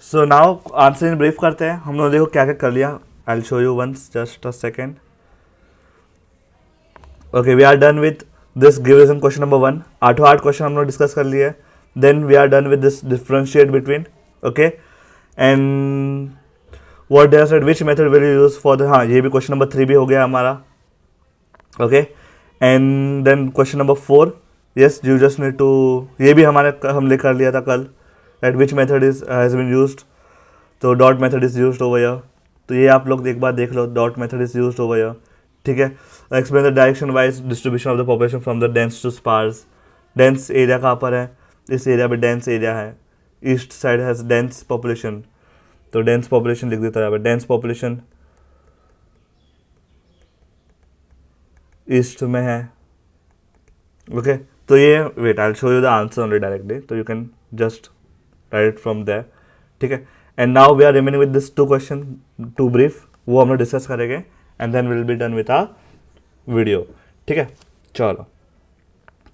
So now answer in brief करते हैं हम लोग। देखो क्या क्या कर लिया, I will show you once, just a second. Okay, we are done with this revision question number 1। आठों 8 क्वेश्चन हम लोग डिस्कस कर लिए। Then we are done with this differentiate between. Okay, and what they said which method will you use for the, हाँ ये भी question number 3 भी हो गया हमारा। Okay, and then question number 4, yes you just need to, ये भी हमारे हमने कर लिया था कल, that which method is has been used. तो dot method is used over here. तो ये आप लोग एक बार देख लो, dot method is used over here. ठीक है, explain the direction wise distribution of the population from the dense to sparse. Dense area कहाँ पर है, इस एरिया पे डेंस एरिया है, east side has dense population, तो डेंस पॉपुलेशन लिख देता है यहाँ पे, डेंस पॉपुलेशन ईस्ट में है। ओके, तो ये wait I will show you the answer only directly, तो you can just write from there. ठीक है, and now we are remaining with this 2 question, 2 brief, वो हम लोग डिस्कस करेंगे and then will be done with a video. ठीक है, चलो।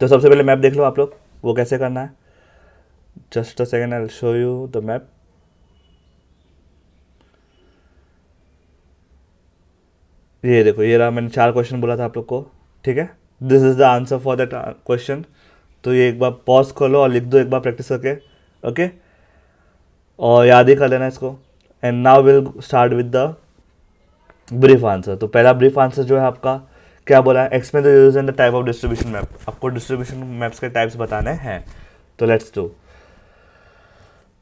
तो सबसे पहले मैप देख लो आप लोग, वो कैसे करना है। Just a second, I will show you the map. ये देखो, ये रहा, मैंने 4 क्वेश्चन बोला था आप लोग को। ठीक है, this is the answer for that question. तो ये एक बार पॉज कर लो और लिख दो एक बार प्रैक्टिस करके। ओके, और याद ही कर लेना इसको। And now will start with the brief answer. तो पहला ब्रीफ आंसर जो है आपका, क्या बोला है, explain the use and the type of distribution map. आपको डिस्ट्रीब्यूशन मैप्स के टाइप्स बताने हैं, तो let's do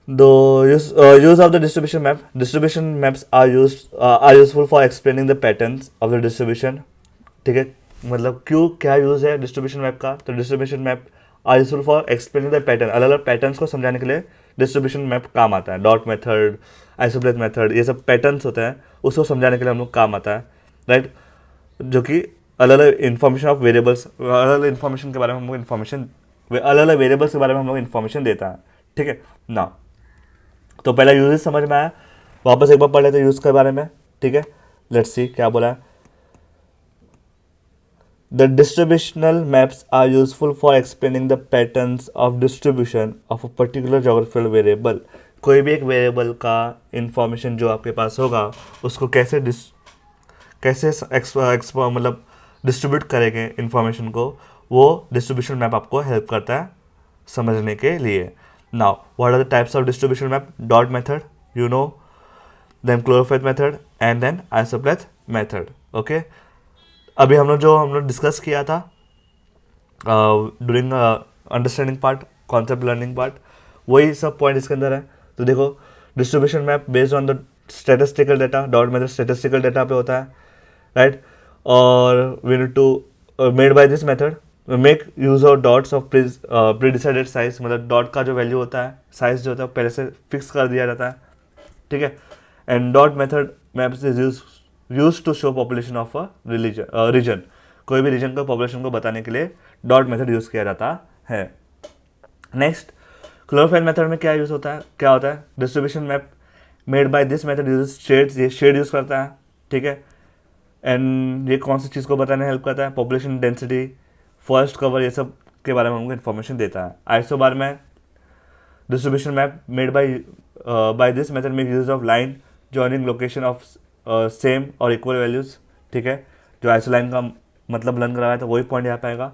the use of the distribution map. Distribution maps are useful for explaining the patterns of the distribution. ठीक है, मतलब क्यों, क्या यूज़ है डिस्ट्रीब्यूशन मैप का, तो distribution map are useful for explaining the pattern. अलग अलग पैटर्न्स को समझाने के लिए डिस्ट्रीब्यूशन मैप काम आता है। डॉट मेथड, आइसोप्लेट मेथड, ये सब पैटर्न्स होते हैं, उसको समझाने के लिए हम लोग काम आता है, राइट। जो कि अलग अलग इन्फॉर्मेशन ऑफ वेरिएबल्स, अलग अलग इन्फॉर्मेशन के बारे में हम लोग इन्फॉर्मेशन, अलग अलग वेरिएबल्स के बारे में हम लोग इन्फॉर्मेशन देता है। ठीक है ना, तो पहला यूजेस समझ में आया, वापस एक बार पढ़ लेते हैं यूज के बारे में। ठीक है, लेट्स सी क्या बोला है। The distributional maps are useful for explaining the patterns of distribution of a particular geographical variable. कोई भी एक वेरिएबल का इंफॉर्मेशन जो आपके पास होगा, उसको कैसे मतलब डिस्ट्रीब्यूट करेंगे इंफॉर्मेशन को, वो डिस्ट्रीब्यूशन मैप आपको हेल्प करता है समझने के लिए। Now, what are the types of distribution map? Dot method, you know, then Chlorophyll method, and then Isopleth method. Okay. अभी हम लोग डिस्कस किया था during understanding part, concept learning part, वही सब पॉइंट इसके अंदर है। तो देखो, distribution map based on the statistical data, dot method statistical data पे होता है, राइट। और we need to made by this method make use of dots of pre decided size, मतलब डॉट का जो वैल्यू होता है, साइज जो होता है पहले से फिक्स कर दिया जाता है। ठीक है, and dot method maps is use to show population of a region. कोई भी रीजन को पॉपुलेशन को बताने के लिए डॉट मेथड यूज किया जाता है। नेक्स्ट, क्लोरोफाइल मेथड में क्या यूज होता है, क्या होता है, distribution map made by this method use shades, ये शेड यूज करता है। ठीक है, एंड ये कौन सी चीज़ को बताने हेल्प करता है, पॉपुलेशन डेंसिटी, फर्स्ट कवर, ये सब के बारे में हमको इन्फॉर्मेशन देता है। आइसोबार में distribution map made by this method make use of line joining location of same और इक्वल वैल्यूज। ठीक है, जो आइसोलाइन का मतलब लर्न कराया था वही पॉइंट यहाँ पे आएगा।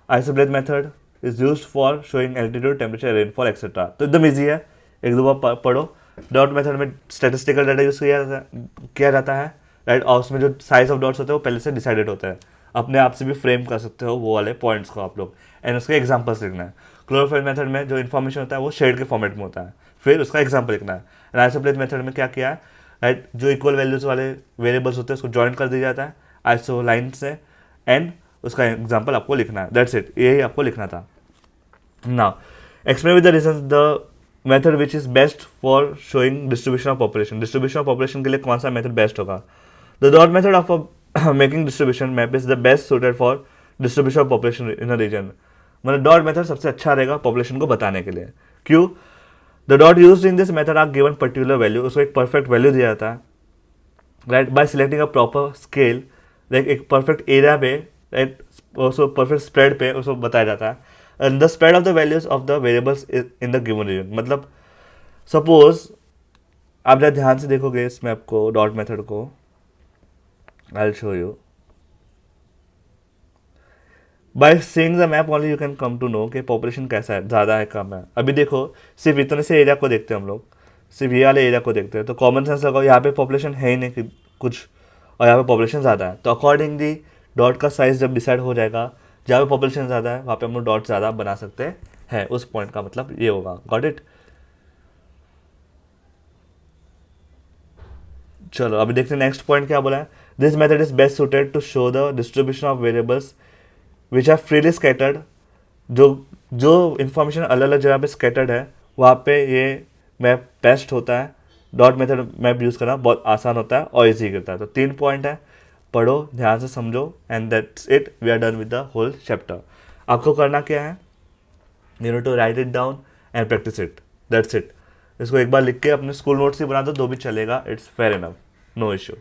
Isopleth method is use for showing altitude, temperature, rainfall etcetera. तो एकदम ईजी है, एक दो बार पढ़ो। डॉट मेथड में स्टेटिस्टिकल डाटा यूज किया जाता है, राइट, और उसमें जो साइज ऑफ डॉट्स होते हैं वो पहले से डिसाइडेड होता है, अपने आप से भी फ्रेम कर सकते हो वो वाले पॉइंट्स को आप लोग, एंड उसके एग्जांपल्स लिखना है। क्लोरोफाइल मेथड में जो इन्फॉर्मेशन होता है वो शेड के फॉर्मेट में होता है, फिर उसका एग्जांपल लिखना है। एंड आइसोप्लेथ मेथड में क्या किया है, राइट, जो इक्वल वैल्यूज वाले वेरिएबल्स होते हैं उसको ज्वाइन कर दिया जाता है आइसो लाइन से, एंड उसका एग्जाम्पल आपको लिखना है, दैट्स इट, यही आपको लिखना था। Now explain with the reasons the method which is best for showing distribution of population. Distribution of population के लिए कौन सा मेथड बेस्ट होगा, the dot method of making distribution map is the best suited for distribution of population in a region. मतलब dot method सबसे अच्छा रहेगा population को बताने के लिए। क्यों, the dot used in this method are given particular value, उसको एक परफेक्ट वैल्यू दिया जाता है, right, by selecting a proper scale, like एक परफेक्ट एरिया पे, राइट, उसको परफेक्ट स्प्रेड पे उसको बताया जाता है। And the spread of the values of the variables in the given region, मतलब सपोज आप जरा ध्यान से देखोगे इस मैप को, डॉट मेथड को, I will show you. By seeing the map only you can come to know कि पॉपुलेशन कैसा है, ज़्यादा है कम है। अभी देखो सिर्फ इतने से एरिया को देखते हैं हम लोग, सिर्फ ये वाले एरिया को देखते हैं, तो कॉमन सेंस लगाओ यहाँ पे पॉपुलेशन है ही नहीं कुछ, और यहाँ पे पॉपुलेशन ज़्यादा है, तो अकॉर्डिंगली डॉट का साइज जब डिसाइड हो जाएगा, जहाँ पे पॉपुलेशन ज़्यादा है वहाँ पे हम लोग डॉट ज़्यादा बना सकते हैं, उस पॉइंट का मतलब ये होगा। Got it. चलो अभी देखते हैं नेक्स्ट पॉइंट क्या बोला है। This method is best suited to show the distribution of variables which are freely scattered. जो जो इंफॉर्मेशन अलग अलग जगह पे स्कैटर्ड है वहाँ पे ये मैप बेस्ट होता है। डॉट मेथड मैप यूज़ करना बहुत आसान होता है और इजी करता है। तो 3 पॉइंट है, पढ़ो ध्यान से समझो, and that's it, we are done with the whole chapter. आपको करना क्या है, you need to write it down and practice it, that's it. इसको एक बार लिख के अपने स्कूल नोट्स ही बना दो, भी चलेगा, it's fair enough, no issue.